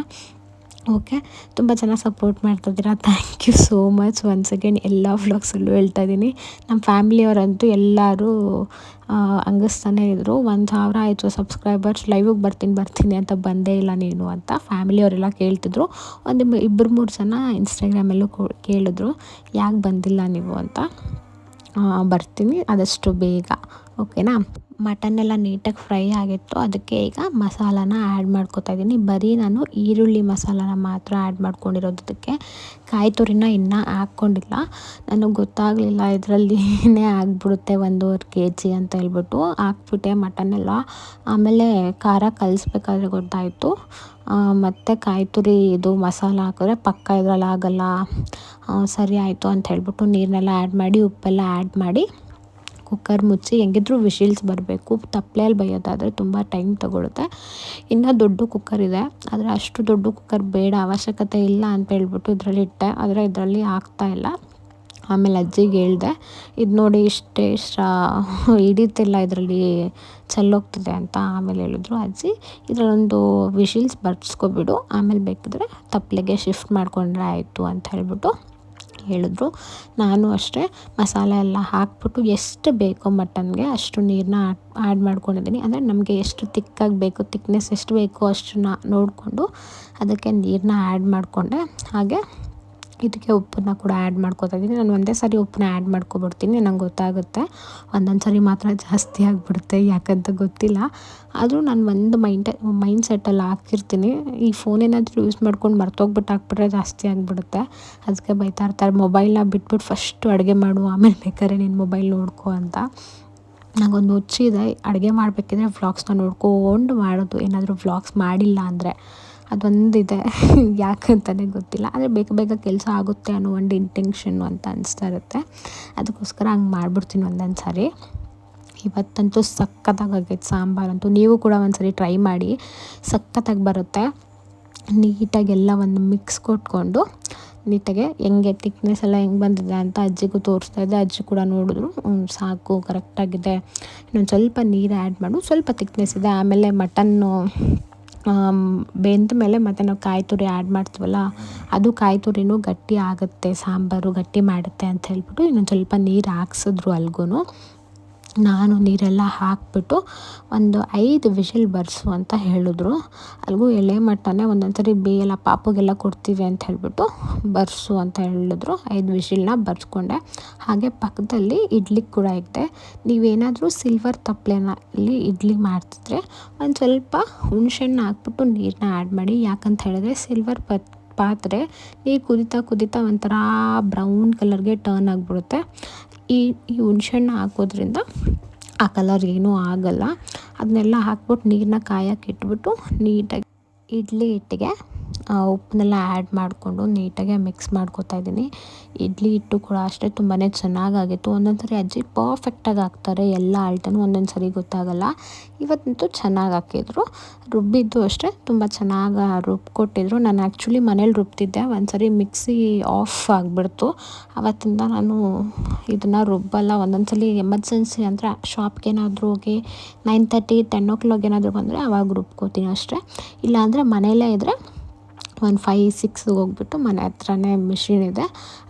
ಓಕೆ, ತುಂಬ ಚೆನ್ನಾಗಿ ಸಪೋರ್ಟ್ ಮಾಡ್ತಾಯಿದ್ದೀರಾ. Thank you so much once again. ಎಲ್ಲ ವ್ಲಾಗ್ಸಲ್ಲೂ ಹೇಳ್ತಾ ಇದ್ದೀನಿ, ನಮ್ಮ ಫ್ಯಾಮಿಲಿಯವರಂತೂ ಎಲ್ಲರೂ ಹಂಗಸ್ತಾನೇ ಇದ್ದರು. 1000 ಆಯಿತು ಸಬ್ಸ್ಕ್ರೈಬರ್ಸ್, ಲೈವಿಗೆ ಬರ್ತೀನಿ ಅಂತ ಬಂದೇ ಇಲ್ಲ ನೀನು ಅಂತ ಫ್ಯಾಮಿಲಿಯವರೆಲ್ಲ ಕೇಳ್ತಿದ್ರು. ಒಂದು 2-3 ಜನ ಇನ್ಸ್ಟಾಗ್ರಾಮಲ್ಲೂ ಕೇಳಿದ್ರು, ಯಾಕೆ ಬಂದಿಲ್ಲ ನೀವು ಅಂತ. ಬರ್ತೀನಿ ಆದಷ್ಟು ಬೇಗ, ಓಕೆನಾ. ಮಟನ್ನೆಲ್ಲ ನೀಟಾಗಿ ಫ್ರೈ ಆಗಿತ್ತು. ಅದಕ್ಕೆ ಈಗ ಮಸಾಲಾನ ಆ್ಯಡ್ ಮಾಡ್ಕೊತಾ ಇದ್ದೀನಿ. ಬರೀ ನಾನು ಈರುಳ್ಳಿ ಮಸಾಲಾನ ಮಾತ್ರ ಆ್ಯಡ್ ಮಾಡ್ಕೊಂಡಿರೋದಕ್ಕೆ, ಕಾಯಿ ತುರಿನ ಇನ್ನೂ ಹಾಕ್ಕೊಂಡಿಲ್ಲ. ನನಗೆ ಗೊತ್ತಾಗಲಿಲ್ಲ ಇದರಲ್ಲಿನೇ ಆಗಿಬಿಡುತ್ತೆ 1.5 kg ಅಂತ ಹೇಳ್ಬಿಟ್ಟು ಹಾಕ್ಬಿಟ್ಟೆ ಮಟನ್ನೆಲ್ಲ. ಆಮೇಲೆ ಖಾರ ಕಲಿಸ್ಬೇಕಾದ್ರೆ ಗೊತ್ತಾಯಿತು. ಮತ್ತು ಕಾಯಿ ತುರಿ ಇದು ಮಸಾಲ ಹಾಕಿದ್ರೆ ಪಕ್ಕ ಇದ್ರಲ್ಲಿ ಆಗಲ್ಲ, ಸರಿ ಆಯಿತು ಅಂತ ಹೇಳ್ಬಿಟ್ಟು ನೀರನ್ನೆಲ್ಲ ಆ್ಯಡ್ ಮಾಡಿ ಉಪ್ಪೆಲ್ಲ ಆ್ಯಡ್ ಮಾಡಿ ಕುಕ್ಕರ್ ಮುಚ್ಚಿ, ಹೆಂಗಿದ್ರು ವಿಶಿಲ್ಸ್ ಬರಬೇಕು. ತಪ್ಪಲೆಯಲ್ಲಿ ಬೇಯೋದಾದರೆ ತುಂಬ ಟೈಮ್ ತೊಗೊಳುತ್ತೆ. ಇನ್ನೂ ದೊಡ್ಡ ಕುಕ್ಕರ್ ಇದೆ, ಆದರೆ ಅಷ್ಟು ದೊಡ್ಡ ಕುಕ್ಕರ್ ಬೇಡ, ಅವಶ್ಯಕತೆ ಇಲ್ಲ ಅಂತ ಹೇಳ್ಬಿಟ್ಟು ಇದರಲ್ಲಿ ಇಟ್ಟೆ. ಆದರೆ ಇದರಲ್ಲಿ ಆಗ್ತಾಯಿಲ್ಲ. ಆಮೇಲೆ ಅಜ್ಜಿಗೆ ಹೇಳಿದೆ, ಇದು ನೋಡಿ ಇಷ್ಟೇ ಹಿಡಿತಿಲ್ಲ, ಇದರಲ್ಲಿ ಚೆಲ್ಲೋಗ್ತಿದೆ ಅಂತ. ಆಮೇಲೆ ಹೇಳಿದ್ರು ಅಜ್ಜಿ, ಇದರಲ್ಲೊಂದು ವಿಶಿಲ್ಸ್ ಬರ್ಸ್ಕೊಬಿಡು, ಆಮೇಲೆ ಬೇಕಿದ್ರೆ ತಪ್ಪಲೆಗೆ ಶಿಫ್ಟ್ ಮಾಡಿಕೊಂಡ್ರೆ ಆಯಿತು ಅಂತ ಹೇಳ್ಬಿಟ್ಟು ಹೇಳಿದ್ರು. ನಾನು ಅಷ್ಟೇ ಮಸಾಲೆ ಎಲ್ಲ ಹಾಕ್ಬಿಟ್ಟು ಎಷ್ಟು ಬೇಕೋ ಮಟನ್ಗೆ ಅಷ್ಟು ನೀರನ್ನ ಆ್ಯಡ್ ಮಾಡ್ಕೊಂಡಿದ್ದೀನಿ. ಅಂದರೆ ನಮಗೆ ಎಷ್ಟು ತಿಕ್ಕಾಗಿ ಬೇಕು, ತಿಕ್ನೆಸ್ ಎಷ್ಟು ಬೇಕೋ ಅಷ್ಟನ್ನ ನೋಡಿಕೊಂಡು ಅದಕ್ಕೆ ನೀರನ್ನ ಆ್ಯಡ್ ಮಾಡಿಕೊಂಡೆ. ಹಾಗೆ ಇದಕ್ಕೆ ಉಪ್ಪನ್ನ ಕೂಡ ಆ್ಯಡ್ ಮಾಡ್ಕೊತಾ ಇದ್ದೀನಿ. ನಾನು ಒಂದೇ ಸಾರಿ ಉಪ್ಪನ್ನ ಆ್ಯಡ್ ಮಾಡ್ಕೊಬಿಡ್ತೀನಿ, ನಂಗೆ ಗೊತ್ತಾಗುತ್ತೆ. ಒಂದೊಂದು ಸಾರಿ ಮಾತ್ರ ಜಾಸ್ತಿ ಆಗಿಬಿಡುತ್ತೆ, ಯಾಕಂತ ಗೊತ್ತಿಲ್ಲ. ಆದರೂ ನಾನು ಒಂದು ಮೈಂಡ್ ಸೆಟ್ಟಲ್ಲಿ ಹಾಕಿರ್ತೀನಿ. ಈ ಫೋನ್ ಏನಾದರೂ ಯೂಸ್ ಮಾಡ್ಕೊಂಡು ಮರ್ತೋಗ್ಬಿಟ್ಟು ಹಾಕ್ಬಿಟ್ರೆ ಜಾಸ್ತಿ ಆಗಿಬಿಡುತ್ತೆ. ಅದಕ್ಕೆ ಬೈತಾ ಇರ್ತಾರೆ, ಮೊಬೈಲ್ನ ಬಿಟ್ಬಿಟ್ಟು ಫಸ್ಟು ಅಡುಗೆ ಮಾಡು, ಆಮೇಲೆ ಬೇಕಾದ್ರೆ ನೀನು ಮೊಬೈಲ್ ನೋಡ್ಕೊ ಅಂತ. ನನಗೊಂದು ಹುಚ್ಚಿದೆ, ಅಡುಗೆ ಮಾಡಬೇಕಿದ್ರೆ ವ್ಲಾಗ್ಸ್ನ ನೋಡ್ಕೊಂಡು ಮಾಡೋದು, ಏನಾದರೂ ವ್ಲಾಗ್ಸ್ ಮಾಡಿಲ್ಲ ಅಂದರೆ. ಅದೊಂದಿದೆ, ಯಾಕಂತಲೇ ಗೊತ್ತಿಲ್ಲ. ಆದರೆ ಬೇಗ ಕೆಲಸ ಆಗುತ್ತೆ ಅನ್ನೋ ಒಂದು ಇಂಟೆನ್ಷನ್ನು ಅಂತ ಅನಿಸ್ತಾ ಇರುತ್ತೆ. ಅದಕ್ಕೋಸ್ಕರ ಹಂಗೆ ಮಾಡಿಬಿಡ್ತೀನಿ ಒಂದೊಂದು ಸಾರಿ. ಇವತ್ತಂತೂ ಸಖತ್ತಾಗೈತೆ ಸಾಂಬಾರಂತೂ. ನೀವು ಕೂಡ ಒಂದ್ಸರಿ ಟ್ರೈ ಮಾಡಿ, ಸಖತ್ತಾಗಿ ಬರುತ್ತೆ. ನೀಟಾಗಿ ಎಲ್ಲ ಒಂದು ಮಿಕ್ಸ್ ಕೊಟ್ಕೊಂಡು ನೀಟಾಗೆ ಹೆಂಗೆ ತಿಕ್ನೆಸ್ ಎಲ್ಲ ಹೆಂಗೆ ಬಂದಿದೆ ಅಂತ ಅಜ್ಜಿಗೂ ತೋರಿಸ್ತಾ ಇದ್ದೆ. ಅಜ್ಜಿ ಕೂಡ ನೋಡಿದ್ರು, ಸಾಕು ಕರೆಕ್ಟಾಗಿದೆ, ಇನ್ನೊಂದು ಸ್ವಲ್ಪ ನೀರು ಆ್ಯಡ್ ಮಾಡು, ಸ್ವಲ್ಪ ತಿಕ್ನೆಸ್ ಇದೆ. ಆಮೇಲೆ ಮಟನ್ನು ಬೆಂದ ಮೇಲೆ ಮತ್ತು ನಾವು ಕಾಯಿ ತುರಿ ಆ್ಯಡ್ ಮಾಡ್ತೀವಲ್ಲ, ಅದು ಕಾಯಿ ತುರಿನೂ ಗಟ್ಟಿ ಆಗುತ್ತೆ, ಸಾಂಬಾರು ಗಟ್ಟಿ ಮಾಡುತ್ತೆ ಅಂತ ಹೇಳ್ಬಿಟ್ಟು ಇನ್ನೊಂದು ಸ್ವಲ್ಪ ನೀರು ಹಾಕ್ಸಿದ್ರು ಅಲ್ಗೂ. ನಾನು ನೀರೆಲ್ಲ ಹಾಕಿಬಿಟ್ಟು ಒಂದು 5 ವಿಷಲ್ ಬರ್ಸು ಅಂತ ಹೇಳಿದ್ರು. ಅಲ್ಗೂ ಎಳೆ ಮಟನೇ ಒಂದೊಂದು ಸರಿ ಬೇಯಲ್ಲ, ಪಾಪುಗೆಲ್ಲ ಕೊಡ್ತೀವಿ ಅಂತ ಹೇಳಿಬಿಟ್ಟು ಬರ್ಸು ಅಂತ ಹೇಳಿದ್ರು. 5 ವಿಷಲ್ನ ಬರ್ಸ್ಕೊಂಡೆ. ಹಾಗೆ ಪಕ್ಕದಲ್ಲಿ ಇಡ್ಲಿ ಕೂಡ ಇಟ್ಟೆ. ನೀವೇನಾದರೂ ಸಿಲ್ವರ್ ತಪ್ಪಲೆನಲ್ಲಿ ಇಡ್ಲಿ ಮಾಡ್ತಿದ್ರೆ ಒಂದು ಸ್ವಲ್ಪ ಹುಣಸೆಹಣ್ಣು ಹಾಕ್ಬಿಟ್ಟು ನೀರನ್ನ ಆ್ಯಡ್ ಮಾಡಿ. ಯಾಕಂತ ಹೇಳಿದ್ರೆ ಸಿಲ್ವರ್ ಪಾತ್ರೆ ನೀರು ಕುದೀತಾ ಒಂಥರ ಬ್ರೌನ್ ಕಲರ್ಗೆ ಟರ್ನ್ ಆಗಿಬಿಡುತ್ತೆ. ಈ ಹುಣಸೆಹಣ್ಣು ಹಾಕೋದ್ರಿಂದ ಆ ಕಲರ್ ಏನೂ ಆಗಲ್ಲ. ಅದನ್ನೆಲ್ಲ ಹಾಕ್ಬಿಟ್ಟು ನೀರನ್ನ ಕಾಯಕ್ಕೆ ಇಟ್ಬಿಟ್ಟು ನೀಟಾಗಿ ಇಡ್ಲಿ ಹಿಟ್ಟಿಗೆ ಉಪ್ಪನ್ನೆಲ್ಲ ಆ್ಯಡ್ ಮಾಡಿಕೊಂಡು ನೀಟಾಗಿ ಮಿಕ್ಸ್ ಮಾಡ್ಕೊತಾ ಇದ್ದೀನಿ. ಇಡ್ಲಿ ಹಿಟ್ಟು ಕೂಡ ಅಷ್ಟೇ ತುಂಬಾ ಚೆನ್ನಾಗಾಗಿತ್ತು. ಒಂದೊಂದು ಸರಿ ಅಜ್ಜಿ ಪರ್ಫೆಕ್ಟಾಗಿ ಹಾಕ್ತಾರೆ ಎಲ್ಲ ಅಳ್ಟನೂ, ಒಂದೊಂದು ಸರಿ ಗೊತ್ತಾಗಲ್ಲ. ಇವತ್ತಂತೂ ಚೆನ್ನಾಗಿ ಹಾಕಿದ್ರು. ರುಬ್ಬಿದ್ದು ಅಷ್ಟೇ ತುಂಬ ಚೆನ್ನಾಗಿ ರುಬ್ಕೊಟ್ಟಿದ್ರು. ನಾನು ಆ್ಯಕ್ಚುಲಿ ಮನೇಲಿ ರುಬ್ತಿದ್ದೆ, ಒಂದು ಸರಿ ಮಿಕ್ಸಿ ಆಫ್ ಆಗಿಬಿಡ್ತು. ಆವತ್ತಿಂದ ನಾನು ಇದನ್ನು ರುಬ್ಬಲ್ಲ. ಒಂದೊಂದು ಸಲ ಎಮರ್ಜೆನ್ಸಿ ಅಂದರೆ ಶಾಪ್ಗೆ ಏನಾದರೂ ಹೋಗಿ 9:30 10 o'clock ಏನಾದರೂ ಬಂದರೆ ಆವಾಗ ರುಬ್ಕೋತೀನಿ ಅಷ್ಟೇ. ಇಲ್ಲಾಂದರೆ ಮನೆಯಲ್ಲೇ ಇದ್ದರೆ ಒಂದು 5-6 ಹೋಗ್ಬಿಟ್ಟು ಮನೆ ಹತ್ರನೇ ಮಿಷಿನ್ ಇದೆ,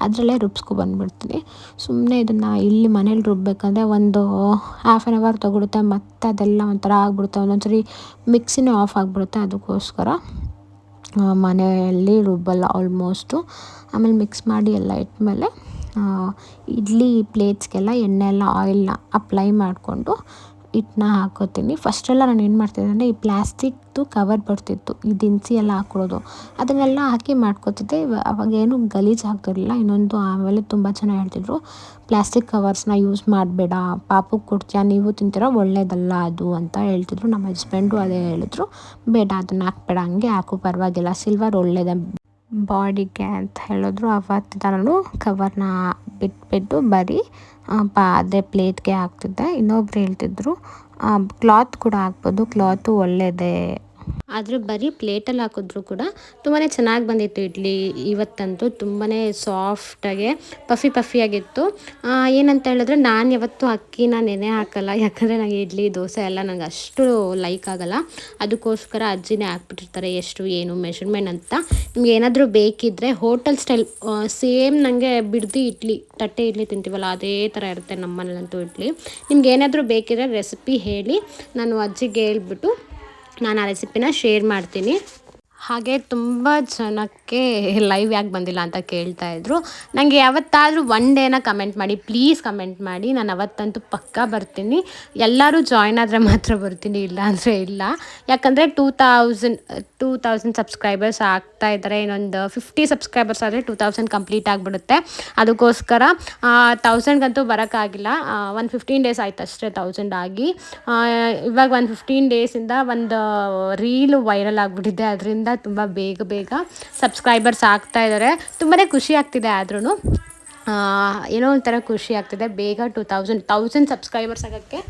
ಅದರಲ್ಲೇ ರುಬ್ಸ್ಕೊಬಂದ್ಬಿಡ್ತೀನಿ. ಸುಮ್ಮನೆ ಇದನ್ನು ಇಲ್ಲಿ ಮನೇಲಿ ರುಬ್ಬಬೇಕಂದ್ರೆ ಒಂದು ½ an hour ತೊಗೊಳುತ್ತೆ, ಮತ್ತು ಅದೆಲ್ಲ ಒಂಥರ ಆಗಿಬಿಡುತ್ತೆ. ಒಂದೊಂದು ಸರಿ ಮಿಕ್ಸಿನೇ ಆಫ್ ಆಗಿಬಿಡುತ್ತೆ. ಅದಕ್ಕೋಸ್ಕರ ಮನೆಯಲ್ಲಿ ರುಬ್ಬಲ್ಲ ಆಲ್ಮೋಸ್ಟು. ಆಮೇಲೆ ಮಿಕ್ಸ್ ಮಾಡಿ ಎಲ್ಲ ಇಟ್ಮೇಲೆ ಇಡ್ಲಿ ಪ್ಲೇಟ್ಸ್ಗೆಲ್ಲ ಎಣ್ಣೆ ಎಲ್ಲ ಆಯಿಲ್ನ ಅಪ್ಲೈ ಮಾಡಿಕೊಂಡು ಹಿಟ್ಟನ್ನ ಹಾಕೋತೀನಿ. ಫಸ್ಟೆಲ್ಲ ನಾನು ಏನು ಮಾಡ್ತಿದ್ದೆ ಅಂದರೆ ಈ ಪ್ಲಾಸ್ಟಿಕ್ದು ಕವರ್ ಬರ್ತಿತ್ತು, ಈ ದಿನಸಿ ಎಲ್ಲ ಹಾಕ್ಕೊಳ್ಳೋದು, ಅದನ್ನೆಲ್ಲ ಹಾಕಿ ಮಾಡ್ಕೊತಿದ್ದೆ. ಅವಾಗೇನು ಗಲೀಜು ಆಗ್ತಿರಲಿಲ್ಲ. ಇನ್ನೊಂದು ಆಮೇಲೆ ತುಂಬ ಜನ ಹೇಳ್ತಿದ್ರು, ಪ್ಲಾಸ್ಟಿಕ್ ಕವರ್ಸ್ನ ಯೂಸ್ ಮಾಡಬೇಡ, ಪಾಪುಗೆ ಕೊಡ್ತೀಯಾ, ನೀವು ತಿಂತೀರಾ, ಒಳ್ಳೇದಲ್ಲ ಅದು ಅಂತ ಹೇಳ್ತಿದ್ರು. ನಮ್ಮ ಹಸ್ಬೆಂಡು ಅದೇ ಹೇಳಿದ್ರು, ಬೇಡ ಅದನ್ನು ಹಾಕ್ಬೇಡ, ಹಂಗೆ ಹಾಕು ಪರವಾಗಿಲ್ಲ, ಸಿಲ್ವರ್ ಒಳ್ಳೇದೇ, ಬಾಡಿಗೆ ಅಂತ ಹೇಳಿದ್ರು. ಅವತ್ತು ನಾನು ಕವರ್ನ ಬಿಟ್ಬಿಟ್ಟು ಬರೀ ಅದೇ ಪ್ಲೇಟ್ಗೆ ಹಾಕ್ತಿದ್ದೆ. ಇನ್ನೊಬ್ರು ಹೇಳ್ತಿದ್ರು ಕ್ಲಾತ್ ಕೂಡ ಹಾಕ್ಬೋದು, ಕ್ಲಾತು ಒಳ್ಳೆಯದೇ. ಆದರೆ ಬರೀ ಪ್ಲೇಟಲ್ಲಿ ಹಾಕಿದ್ರು ಕೂಡ ತುಂಬಾ ಚೆನ್ನಾಗಿ ಬಂದಿತ್ತು ಇಡ್ಲಿ. ಇವತ್ತಂತೂ ತುಂಬಾ ಸಾಫ್ಟಾಗೆ ಪಫಿಯಾಗಿತ್ತು. ಏನಂತ ಹೇಳಿದ್ರೆ ನಾನು ಯಾವತ್ತೂ ಅಕ್ಕಿನ ನೆನೆ ಹಾಕಲ್ಲ, ಯಾಕಂದರೆ ನನಗೆ ಇಡ್ಲಿ ದೋಸೆ ಎಲ್ಲ ನಂಗೆ ಅಷ್ಟು ಲೈಕ್ ಆಗಲ್ಲ. ಅದಕ್ಕೋಸ್ಕರ ಅಜ್ಜಿನೇ ಹಾಕ್ಬಿಟ್ಟಿರ್ತಾರೆ ಎಷ್ಟು ಏನು ಮೆಷರ್ಮೆಂಟ್ ಅಂತ. ನಿಮ್ಗೆ ಏನಾದರೂ ಬೇಕಿದ್ದರೆ ಹೋಟೆಲ್ ಸ್ಟೈಲ್ ಸೇಮ್ ನನಗೆ ಬಿಡ್ದಿ ಇಡ್ಲಿ, ತಟ್ಟೆ ಇಡ್ಲಿ ತಿಂತೀವಲ್ಲ ಅದೇ ಥರ ಇರುತ್ತೆ ನಮ್ಮ ಮನೇಲಂತೂ ಇಡ್ಲಿ. ನಿಮ್ಗೆ ಏನಾದರೂ ಬೇಕಿದ್ರೆ ರೆಸಿಪಿ ಹೇಳಿ, ನಾನು ಅಜ್ಜಿಗೆ ಹೇಳ್ಬಿಟ್ಟು ನಾನು ಆ ರೆಸಿಪಿನ ಶೇರ್ ಮಾಡ್ತೀನಿ. ಹಾಗೆ ತುಂಬ ಜನಕ್ಕೆ ಲೈವ್ ಯಾಕೆ ಬಂದಿಲ್ಲ ಅಂತ ಕೇಳ್ತಾಯಿದ್ರು. ನನಗೆ ಯಾವತ್ತಾದರೂ ಒನ್ ಡೇನ ಕಮೆಂಟ್ ಮಾಡಿ, ಪ್ಲೀಸ್ ಕಮೆಂಟ್ ಮಾಡಿ. ನಾನು ಅವತ್ತಂತೂ ಪಕ್ಕಾ ಬರ್ತೀನಿ. ಎಲ್ಲರೂ ಜಾಯ್ನ್ ಆದರೆ ಮಾತ್ರ ಬರ್ತೀನಿ, ಇಲ್ಲ ಅಂದರೆ ಇಲ್ಲ. ಯಾಕಂದರೆ 2000 ಸಬ್ಸ್ಕ್ರೈಬರ್ಸ್ ಆಗ್ತಾ ಇದ್ದಾರೆ. ಇನ್ನೊಂದು 50 ಸಬ್ಸ್ಕ್ರೈಬರ್ಸ್ ಆದರೆ 2000 ಕಂಪ್ಲೀಟ್ ಆಗಿಬಿಡುತ್ತೆ. ಅದಕ್ಕೋಸ್ಕರ 1000ಗಂತೂ ಬರೋಕ್ಕಾಗಿಲ್ಲ. 15 ಡೇಸ್ ಆಯ್ತು ಅಷ್ಟೇ 1000 ಆಗಿ. ಇವಾಗ 15 ಡೇಸಿಂದ ಒಂದು ರೀಲು ವೈರಲ್ ಆಗಿಬಿಟ್ಟಿದೆ. ಅದರಿಂದ ತುಂಬ ಬೇಗ ಸಬ್ಸ್ಕ್ರೈಬರ್ಸ್ ಆಗ್ತಾ ಇದ್ದಾರೆ. ತುಂಬಾ ಖುಷಿ ಆಗ್ತಿದೆ. ಆದ್ರೂ ಏನೋ ಒಂಥರ ಖುಷಿ ಆಗ್ತಿದೆ. ಬೇಗ 1000 ಸಬ್ಸ್ಕ್ರೈಬರ್ಸ್ ಆಗೋಕ್ಕೆ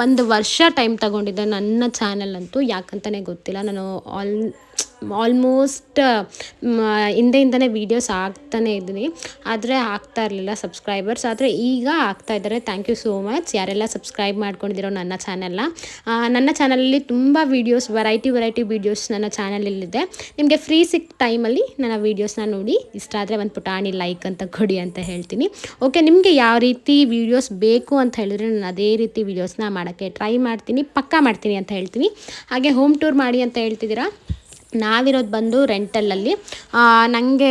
1 ವರ್ಷ ಟೈಮ್ ತಗೊಂಡಿದ್ದೆ ನನ್ನ ಚಾನಲ್ ಅಂತೂ. ಯಾಕಂತಲೇ ಗೊತ್ತಿಲ್ಲ. ನಾನು ಆಲ್ಮೋಸ್ಟ್ ಹಿಂದೆಯಿಂದನೇ ವೀಡಿಯೋಸ್ ಹಾಕ್ತಾನೇ ಇದ್ದೀನಿ, ಆದರೆ ಆಗ್ತಾ ಇರಲಿಲ್ಲ ಸಬ್ಸ್ಕ್ರೈಬರ್ಸ್. ಆದರೆ ಈಗ ಆಗ್ತಾ ಇದ್ದಾರೆ. ಥ್ಯಾಂಕ್ ಯು ಸೋ ಮಚ್ ಯಾರೆಲ್ಲ ಸಬ್ಸ್ಕ್ರೈಬ್ ಮಾಡ್ಕೊಂಡಿದ್ದೀರೋ ನನ್ನ ಚಾನಲ್ನ. ನನ್ನ ಚಾನಲಲ್ಲಿ ತುಂಬ ವೀಡಿಯೋಸ್, ವೆರೈಟಿ ವೀಡಿಯೋಸ್ ನನ್ನ ಚಾನಲಲ್ಲಿದೆ. ನಿಮಗೆ ಫ್ರೀ ಸಿಕ್ಕ ಟೈಮಲ್ಲಿ ನನ್ನ ವೀಡಿಯೋಸ್ನ ನೋಡಿ, ಇಷ್ಟ ಆದರೆ ಒಂದು ಪುಟಾಣಿ ಲೈಕ್ ಅಂತ ಕೊಡಿ ಅಂತ ಹೇಳ್ತೀನಿ. ಓಕೆ, ನಿಮಗೆ ಯಾವ ರೀತಿ ವೀಡಿಯೋಸ್ ಬೇಕು ಅಂತ ಹೇಳಿದ್ರೆ ನಾನು ಅದೇ ರೀತಿ ವೀಡಿಯೋಸ್ನ ಮಾಡೋಕ್ಕೆ ಟ್ರೈ ಮಾಡ್ತೀನಿ, ಪಕ್ಕಾ ಮಾಡ್ತೀನಿ ಅಂತ ಹೇಳ್ತೀನಿ. ಹಾಗೆ ಹೋಮ್ ಟೂರ್ ಮಾಡಿ ಅಂತ ಹೇಳ್ತಿದ್ದೀರಾ. ನಾವಿರೋದು ಬಂದು ರೆಂಟಲಲ್ಲಿ. ನನಗೆ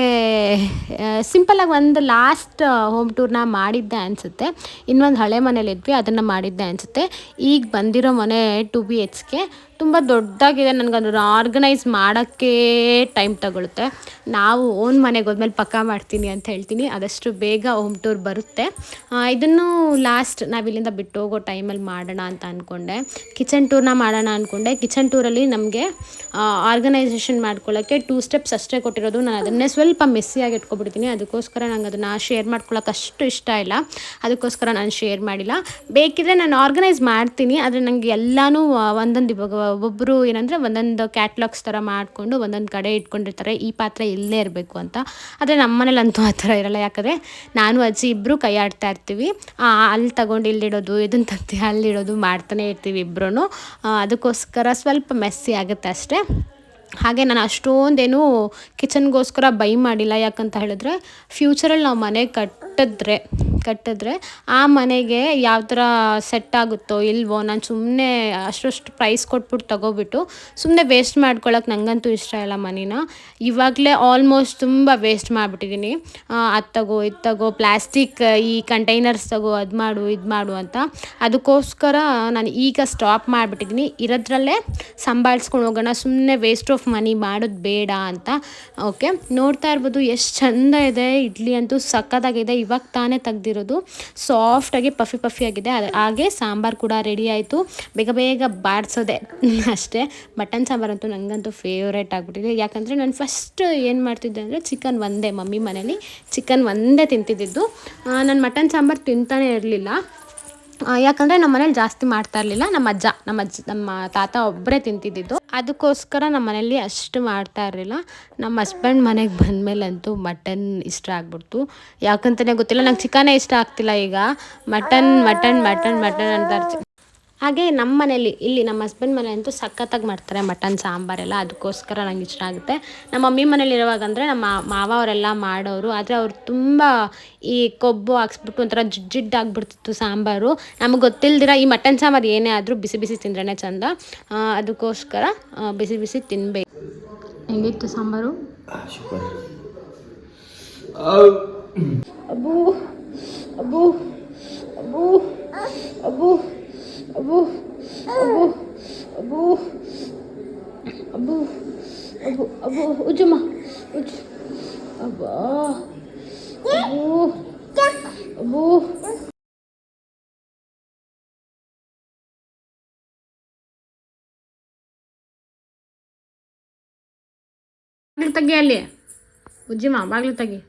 ಸಿಂಪಲಾಗಿ ಒಂದು ಲಾಸ್ಟ್ ಹೋಮ್ ಟೂರ್ನ ಮಾಡಿದ್ದೆ ಅನಿಸುತ್ತೆ. ಇನ್ನೊಂದು ಹಳೆ ಮನೇಲಿದ್ವಿ, ಅದನ್ನು ಮಾಡಿದ್ದೆ ಅನಿಸುತ್ತೆ. ಈಗ ಬಂದಿರೋ ಮನೆ 2 BHK ತುಂಬ ದೊಡ್ಡದಾಗಿದೆ. ನನಗದನ್ನು ಆರ್ಗನೈಸ್ ಮಾಡೋಕ್ಕೆ ಟೈಮ್ ತಗೊಳುತ್ತೆ. ನಾವು ಓನ್ ಮನೆಗೆ ಹೋದ್ಮೇಲೆ ಪಕ್ಕಾ ಮಾಡ್ತೀನಿ ಅಂತ ಹೇಳ್ತೀನಿ. ಆದಷ್ಟು ಬೇಗ ಹೋಮ್ ಟೂರ್ ಬರುತ್ತೆ. ಇದನ್ನು ಲಾಸ್ಟ್ ನಾವಿಲ್ಲಿಂದ ಬಿಟ್ಟು ಹೋಗೋ ಟೈಮಲ್ಲಿ ಮಾಡೋಣ ಅಂತ ಅಂದ್ಕೊಂಡೆ. ಕಿಚನ್ ಟೂರ್ನ ಮಾಡೋಣ ಅಂದ್ಕೊಂಡೆ. ಕಿಚನ್ ಟೂರಲ್ಲಿ ನಮಗೆ ಆರ್ಗನೈಸೇಷನ್ ಮಾಡ್ಕೊಳ್ಳೋಕ್ಕೆ 2 ಸ್ಟೆಪ್ಸ್ ಅಷ್ಟೇ ಕೊಟ್ಟಿರೋದು. ನಾನು ಅದನ್ನೇ ಸ್ವಲ್ಪ ಮೆಸ್ಸಿಯಾಗಿ ಇಟ್ಕೊಬಿಡ್ತೀನಿ. ಅದಕ್ಕೋಸ್ಕರ ನಂಗೆ ಅದನ್ನು ಶೇರ್ ಮಾಡ್ಕೊಳ್ಳೋಕೆ ಅಷ್ಟು ಇಷ್ಟ ಇಲ್ಲ. ಅದಕ್ಕೋಸ್ಕರ ನಾನು ಶೇರ್ ಮಾಡಿಲ್ಲ. ಬೇಕಿದ್ರೆ ನಾನು ಆರ್ಗನೈಸ್ ಮಾಡ್ತೀನಿ, ಆದರೆ ನನಗೆ ಎಲ್ಲನೂ ಒಂದೊಂದು ಇವಾಗ ಒಬ್ಬೊಬ್ಬರು ಏನಂದರೆ ಒಂದೊಂದು ಕ್ಯಾಟ್ಲಾಗ್ಸ್ ಥರ ಮಾಡಿಕೊಂಡು ಒಂದೊಂದು ಕಡೆ ಇಟ್ಕೊಂಡಿರ್ತಾರೆ, ಈ ಪಾತ್ರೆ ಇಲ್ಲೇ ಇರಬೇಕು ಅಂತ. ಆದರೆ ನಮ್ಮ ಮನೇಲಂತೂ ಆ ಥರ ಇರೋಲ್ಲ. ಯಾಕಂದರೆ ನಾನು ಅಜ್ಜಿ ಇಬ್ಬರು ಕೈ ಆಡ್ತಾ ಇರ್ತೀವಿ. ಅಲ್ಲಿ ತಗೊಂಡು ಇಲ್ಲಿಡೋದು, ಇದನ್ನು ತತ್ತಿ ಅಲ್ಲಿಡೋದು ಮಾಡ್ತಾನೆ ಇರ್ತೀವಿ ಇಬ್ಬರೂ. ಅದಕ್ಕೋಸ್ಕರ ಸ್ವಲ್ಪ ಮೆಸ್ಸಿ ಆಗುತ್ತೆ ಅಷ್ಟೇ. ಹಾಗೆ ನಾನು ಅಷ್ಟೊಂದೇನು ಕಿಚನ್ಗೋಸ್ಕರ ಬೈ ಮಾಡಿಲ್ಲ. ಯಾಕಂತ ಹೇಳಿದ್ರೆ ಫ್ಯೂಚರಲ್ಲಿ ನಾವು ಮನೆ ಕಟ್ಟಿದ್ರೆ ಆ ಮನೆಗೆ ಯಾವ ಥರ ಸೆಟ್ ಆಗುತ್ತೋ ಇಲ್ವೋ, ನಾನು ಸುಮ್ಮನೆ ಅಷ್ಟು ಪ್ರೈಸ್ ಕೊಟ್ಬಿಟ್ಟು ತೊಗೊಬಿಟ್ಟು ಸುಮ್ಮನೆ ವೇಸ್ಟ್ ಮಾಡ್ಕೊಳ್ಳೋಕೆ ನನಗಂತೂ ಇಷ್ಟ ಇಲ್ಲ ಮನೇನ. ಇವಾಗಲೇ ಆಲ್ಮೋಸ್ಟ್ ತುಂಬ ವೇಸ್ಟ್ ಮಾಡಿಬಿಟ್ಟಿದ್ದೀನಿ. ಅದು ತಗೋ ಪ್ಲಾಸ್ಟಿಕ್ ಈ ಕಂಟೈನರ್ಸ್ ತಗೋ, ಅದು ಮಾಡು ಇದು ಮಾಡು ಅಂತ. ಅದಕ್ಕೋಸ್ಕರ ನಾನು ಈಗ ಸ್ಟಾಪ್ ಮಾಡಿಬಿಟ್ಟಿದ್ದೀನಿ. ಇರೋದ್ರಲ್ಲೇ ಸಂಭಾಳಿಸ್ಕೊಂಡು ಹೋಗೋಣ, ಸುಮ್ಮನೆ ವೇಸ್ಟ್ ಆಫ್ ಮನಿ ಮಾಡೋದು ಬೇಡ ಅಂತ. ಓಕೆ, ನೋಡ್ತಾ ಇರ್ಬೋದು ಎಷ್ಟು ಚೆಂದ ಇದೆ. ಇಡ್ಲಿ ಅಂತೂ ಸಕ್ಕತ್ತಾಗಿದೆ. ಇವಾಗ ತಾನೇ ತೆಗ್ದಿರೋದು, ಸಾಫ್ಟಾಗಿ ಪಫಿಯಾಗಿದೆ. ಹಾಗೆ ಸಾಂಬಾರು ಕೂಡ ರೆಡಿ ಆಯಿತು. ಬೇಗ ಬಾಡಿಸೋದೆ ಅಷ್ಟೇ. ಮಟನ್ ಸಾಂಬಾರಂತೂ ನನಗಂತೂ ಫೇವ್ರೇಟ್ ಆಗಿಬಿಟ್ಟಿದೆ. ಯಾಕಂದರೆ ನಾನು ಫಸ್ಟ್ ಏನು ಮಾಡ್ತಿದ್ದೆ ಅಂದರೆ ಚಿಕನ್ ಒಂದೇ, ಮಮ್ಮಿ ಮನೇಲಿ ಚಿಕನ್ ಒಂದೇ ತಿಂತಿದ್ದಿದ್ದು. ನಾನು ಮಟನ್ ಸಾಂಬಾರು ತಿಂತಾನೇ ಇರಲಿಲ್ಲ. ಯಾಕಂದರೆ ನಮ್ಮ ಮನೇಲಿ ಜಾಸ್ತಿ ಮಾಡ್ತಾ ಇರಲಿಲ್ಲ. ನಮ್ಮ ತಾತ ಒಬ್ಬರೇ ತಿಂತಿದ್ದಿದ್ದು. ಅದಕ್ಕೋಸ್ಕರ ನಮ್ಮ ಮನೇಲಿ ಅಷ್ಟು ಮಾಡ್ತಾ ಇರಲಿಲ್ಲ. ನಮ್ಮ ಹಸ್ಬೆಂಡ್ ಮನೆಗೆ ಬಂದಮೇಲಂತೂ ಮಟನ್ ಇಷ್ಟ ಆಗ್ಬಿಡ್ತು. ಯಾಕಂತಲೇ ಗೊತ್ತಿಲ್ಲ, ನಂಗೆ ಚಿಕನೇ ಇಷ್ಟ ಆಗ್ತಿಲ್ಲ ಈಗ. ಮಟನ್ ಅಂತ ಇರ್ತೀನಿ. ಹಾಗೆ ನಮ್ಮ ಮನೇಲಿ, ಇಲ್ಲಿ ನಮ್ಮ ಹಸ್ಬೆಂಡ್ ಮನೆ ಅಂತೂ ಸಖತ್ತಾಗಿ ಮಾಡ್ತಾರೆ ಮಟನ್ ಸಾಂಬಾರೆಲ್ಲ. ಅದಕ್ಕೋಸ್ಕರ ನಂಗೆ ಇಷ್ಟ ಆಗುತ್ತೆ. ನಮ್ಮ ಮಮ್ಮಿ ಮನೇಲಿ ಇರುವಾಗ ಅಂದರೆ ನಮ್ಮ ಮಾವ ಅವರೆಲ್ಲ ಮಾಡೋರು. ಆದರೆ ಅವ್ರು ತುಂಬ ಈ ಕೊಬ್ಬು ಹಾಕ್ಸ್ಬಿಟ್ಟು ಒಂಥರ ಜಿಡ್ಡಾಗ್ಬಿಡ್ತಿತ್ತು ಸಾಂಬಾರು. ನಮಗೆ ಗೊತ್ತಿಲ್ದಿರ ಈ ಮಟನ್ ಸಾಂಬಾರು ಏನೇ ಆದರೂ ಬಿಸಿ ತಿಂದ್ರೇ ಚಂದ. ಅದಕ್ಕೋಸ್ಕರ ಬಿಸಿ ತಿನ್ನಬೇಕು. ಹೆಂಗಿತ್ತು ಸಾಂಬಾರು? ಅಬ್ಬೂ ಅಬ್ಬೂ ಅಬ್ಬೂ ಅಬ್ಬೂ ಅಬ್ಬೂ ಅಬ್ಬೂ ಅಬ್ಬೂ ಅಬ್ಬೂ ಅಬ್ಬೂ ಅಬ್ಬೂ ಉಜ್ಜಮ್ಮ ಉಜ್ಜು. ಅಬ್ಬಾ ಅಬ್ಬೂ ಅಬ್ಬೂ. ತೆಗಿ ಅಲ್ಲಿ ಉಜ್ಜಿಮ್ಮ ಬಾಗಿಲು ತೆಗಿ,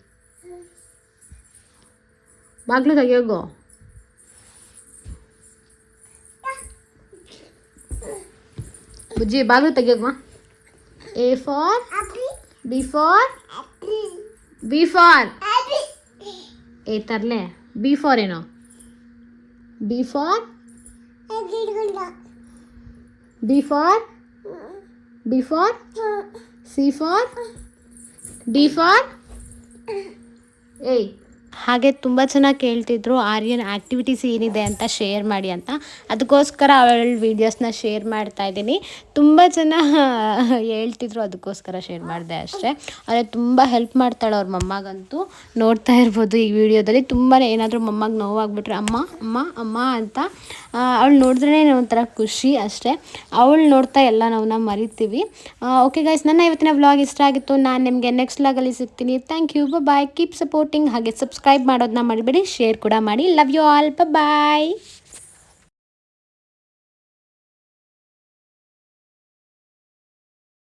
ಬಾಗಿಲು ತೆಗಿಯೋಗು. ಬುಜ್ಜಿ ಬಾಗಿಲು ತೆಗಿಯೋಗಮ್ಮ. A for B for B for A ತರ್ಲೆ. B for ಏನೋ? B for B for B for C for D for A. ಹಾಗೆ ತುಂಬ ಚೆನ್ನಾಗಿ ಕೇಳ್ತಿದ್ರು ಆರ್ಯನ್ ಆ್ಯಕ್ಟಿವಿಟೀಸ್ ಏನಿದೆ ಅಂತ ಶೇರ್ ಮಾಡಿ ಅಂತ. ಅದಕ್ಕೋಸ್ಕರ ಅವಳ ವೀಡಿಯೋಸ್ನ ಶೇರ್ ಮಾಡ್ತಾ ಇದ್ದೀನಿ. ತುಂಬ ಜನ ಹೇಳ್ತಿದ್ರು, ಅದಕ್ಕೋಸ್ಕರ ಶೇರ್ ಮಾಡಿದೆ ಅಷ್ಟೇ. ಆದರೆ ತುಂಬ ಹೆಲ್ಪ್ ಮಾಡ್ತಾಳೆ ಅವ್ರ ಮಮ್ಮಗಂತೂ. ನೋಡ್ತಾ ಇರ್ಬೋದು ಈ ವಿಡಿಯೋದಲ್ಲಿ. ತುಂಬಾ ಏನಾದರೂ ಮಮ್ಮಗೆ ನೋವಾಗ್ಬಿಟ್ರೆ ಅಮ್ಮ ಅಮ್ಮ ಅಮ್ಮ ಅಂತ ಅವಳು ನೋಡಿದ್ರೇ ಒಂಥರ ಖುಷಿ ಅಷ್ಟೇ. ಅವಳು ನೋಡ್ತಾ ಎಲ್ಲ ನಾವನ್ನ ಮರಿತೀವಿ. ಓಕೆ ಗೈಸ್, ನನ್ನ ಇವತ್ತಿನ ವ್ಲಾಗ್ ಇಷ್ಟ ಆಗಿತ್ತು. ನಾನು ನಿಮಗೆ ನೆಕ್ಸ್ಟ್ ವ್ಲಾಗಲ್ಲಿ ಸಿಗ್ತೀನಿ. Thank you, bye. Keep supporting. ಹಾಗೆ ಸಬ್ಸ್ಕ್ರೈಬ್ ಮಾಡೋದನ್ನ ಮರಿಬೇಡಿ, ಶೇರ್ ಕೂಡ ಮಾಡಿ. Love you all, bye.